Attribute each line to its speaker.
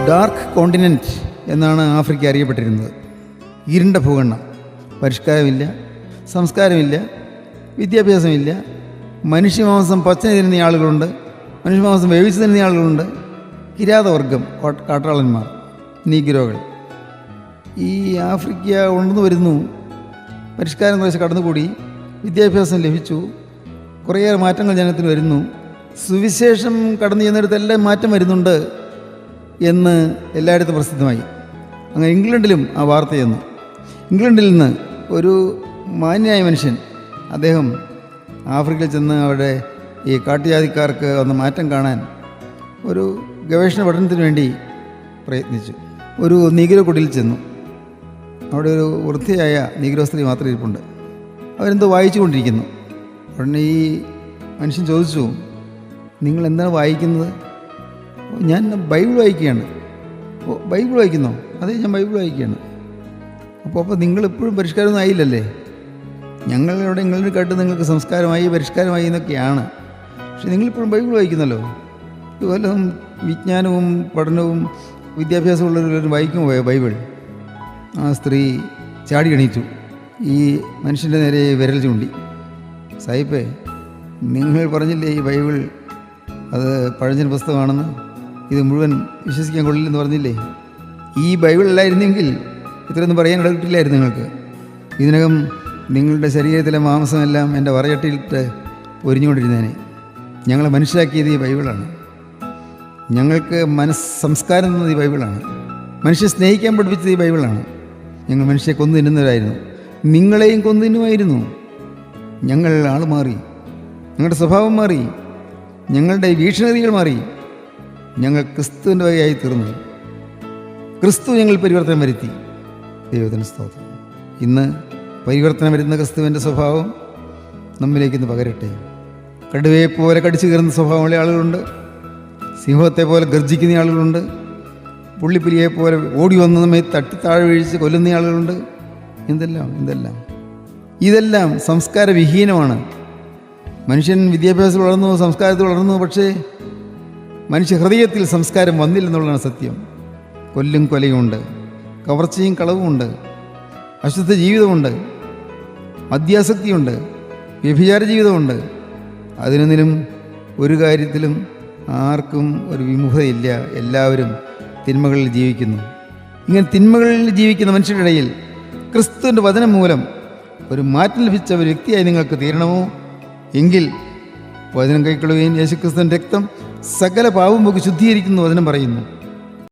Speaker 1: Dark continent എന്നാണ് Africa അറിയപ്പെട്ടിരുന്നത്. ഇരുണ്ട ഭൂഖണ്ഡം, പരിഷ്കാരമില്ല, സംസ്കാരമില്ല, വിദ്യാഭ്യാസമില്ല, മനുഷ്യമാംസം പച്ചന് തിന്നുന്ന ആളുകളുണ്ട്, മനുഷ്യമാംസം വേവിച്ച് തിന്നുന്ന ആളുകളുണ്ട്, കിരാതവർഗം, കാട്ടാളന്മാർ, നീഗ്രോകൾ. ഈ ആഫ്രിക്ക ഉണർന്നു വരുന്നു, പരിഷ്കാരം കുറച്ച് കടന്നുകൂടി, വിദ്യാഭ്യാസം ലഭിച്ചു, കുറേയേറെ മാറ്റങ്ങൾ ജനത്തിന് വരുന്നു, സുവിശേഷം കടന്നു ചെന്നിടത്തെല്ലാം മാറ്റം വരുന്നുണ്ട് എന്ന് എല്ലായിടത്തും പ്രസിദ്ധമായി. അങ്ങനെ ഇംഗ്ലണ്ടിലും ആ വാർത്ത ചെന്നു. ഇംഗ്ലണ്ടിൽ നിന്ന് ഒരു മാന്യായ മനുഷ്യൻ, അദ്ദേഹം ആഫ്രിക്കയിൽ ചെന്ന് അവിടെ ഈ കാട്ടുജാതിക്കാർക്ക് വന്ന മാറ്റം കാണാൻ ഒരു ഗവേഷണ പഠനത്തിന് വേണ്ടി പ്രയത്നിച്ചു. ഒരു നീഗ്രോ കുടിയിൽ ചെന്നു. അവിടെ ഒരു വൃദ്ധയായ നീഗ്രോ സ്ത്രീ മാത്രം ഇരിപ്പുണ്ട്. അവരെന്തോ വായിച്ചു കൊണ്ടിരിക്കുന്നു. ഉടനെ ഈ മനുഷ്യൻ ചോദിച്ചു, നിങ്ങൾ എന്താണ് വായിക്കുന്നത്? ഞാൻ ബൈബിൾ വായിക്കുകയാണ്. ഓ, ബൈബിൾ വായിക്കുന്നോ? അതെ, ഞാൻ ബൈബിൾ വായിക്കുകയാണ്. അപ്പോൾ നിങ്ങളിപ്പോഴും പരിഷ്കാരമൊന്നും ആയില്ലല്ലേ? ഞങ്ങളിവിടെ നിങ്ങളുടെ കേട്ട് നിങ്ങൾക്ക് സംസ്കാരമായി പരിഷ്കാരമായി എന്നൊക്കെയാണ്. പക്ഷെ നിങ്ങളിപ്പോഴും ബൈബിൾ വായിക്കുന്നല്ലോ. ഇതുവല്ലതും വിജ്ഞാനവും പഠനവും വിദ്യാഭ്യാസവും ഉള്ളവരും വായിക്കുമോ ബൈബിൾ? ആ സ്ത്രീ ചാടി എണീറ്റു. ഈ മനുഷ്യൻ്റെ നേരെ വിരൽ ചൂണ്ടി, സായിപ്പേ, നിങ്ങൾ പറഞ്ഞില്ലേ ഈ ബൈബിൾ അത് പഴഞ്ചൻ പുസ്തകമാണെന്ന്, ഇത് മുഴുവൻ വിശ്വസിക്കാൻ കൊള്ളില്ലെന്ന് പറഞ്ഞില്ലേ? ഈ ബൈബിൾ അല്ലായിരുന്നെങ്കിൽ ഇത്രയൊന്നും പറയാൻ ഇടകിട്ടില്ലായിരുന്നു നിങ്ങൾക്ക്. ഇതിനകം നിങ്ങളുടെ ശരീരത്തിലെ മാംസമെല്ലാം എൻ്റെ വറചട്ടിയിലിട്ട് പൊരിഞ്ഞുകൊണ്ടിരുന്നേനെ. ഞങ്ങളെ മനസ്സിലാക്കിയത് ഈ ബൈബിളാണ്. ഞങ്ങൾക്ക് സംസ്കാരം തന്നത് ഈ ബൈബിളാണ്. മനുഷ്യനെ സ്നേഹിക്കാൻ പഠിപ്പിച്ചത് ഈ ബൈബിളാണ്. ഞങ്ങൾ മനുഷ്യരെ കൊന്നു തിന്നുന്നവരായിരുന്നു, നിങ്ങളെയും കൊന്നു തിന്നുമായിരുന്നു. ഞങ്ങൾ ആൾ മാറി, ഞങ്ങളുടെ സ്വഭാവം മാറി, ഞങ്ങളുടെ വീക്ഷണഗതികൾ മാറി. ഞങ്ങൾ ക്രിസ്തുവിൻ്റെ വകയായി തീർന്നു. ക്രിസ്തു ഞങ്ങൾ പരിവർത്തനം വരുത്തി. ദൈവത്തിന് സ്തോത്രം. ഇന്ന് പരിവർത്തനം വരുന്ന ക്രിസ്തുവിൻ്റെ സ്വഭാവം നമ്മിലേക്കിന്ന് പകരട്ടെ. കടുവയെ പോലെ കടിച്ചു കയറുന്ന സ്വഭാവമുള്ള ആളുകളുണ്ട്, സിംഹത്തെ പോലെ ഗർജിക്കുന്ന ആളുകളുണ്ട്, പുള്ളിപ്പുലിയെ പോലെ ഓടി വന്ന നമ്മെ തട്ടി താഴെ വീഴിച്ച് കൊല്ലുന്ന ആളുകളുണ്ട്. ഇതെല്ലാം സംസ്കാരവിഹീനമാണ്. മനുഷ്യൻ വിദ്യാഭ്യാസത്തിൽ വളർന്നു, സംസ്കാരത്തിൽ വളർന്നു, പക്ഷേ മനുഷ്യ ഹൃദയത്തിൽ സംസ്കാരം വന്നില്ലെന്നുള്ളതാണ് സത്യം. കൊല്ലും കൊലയുമുണ്ട്, കവർച്ചയും കളവുമുണ്ട്, അശുദ്ധ ജീവിതമുണ്ട്, മദ്യാസക്തിയുണ്ട്, വ്യഭിചാര ജീവിതമുണ്ട്. അതിനൊന്നിനും ഒരു കാര്യത്തിലും ആർക്കും ഒരു വിമുഖതയില്ല. എല്ലാവരും തിന്മകളിൽ ജീവിക്കുന്നു. ഇങ്ങനെ തിന്മകളിൽ ജീവിക്കുന്ന മനുഷ്യരുടെ ഇടയിൽ ക്രിസ്തുവിൻ്റെ വചനം മൂലം ഒരു മാറ്റം ലഭിച്ച ഒരു വ്യക്തിയായി നിങ്ങൾക്ക് തീരണമോ? എങ്കിൽ വചനം കൈക്കൊള്ളുകയും യേശുക്രിസ്തുവിൻ്റെ രക്തം സകല പാപവും പോക്കി ശുദ്ധീകരിക്കുന്നു വചനം പറയുന്നു.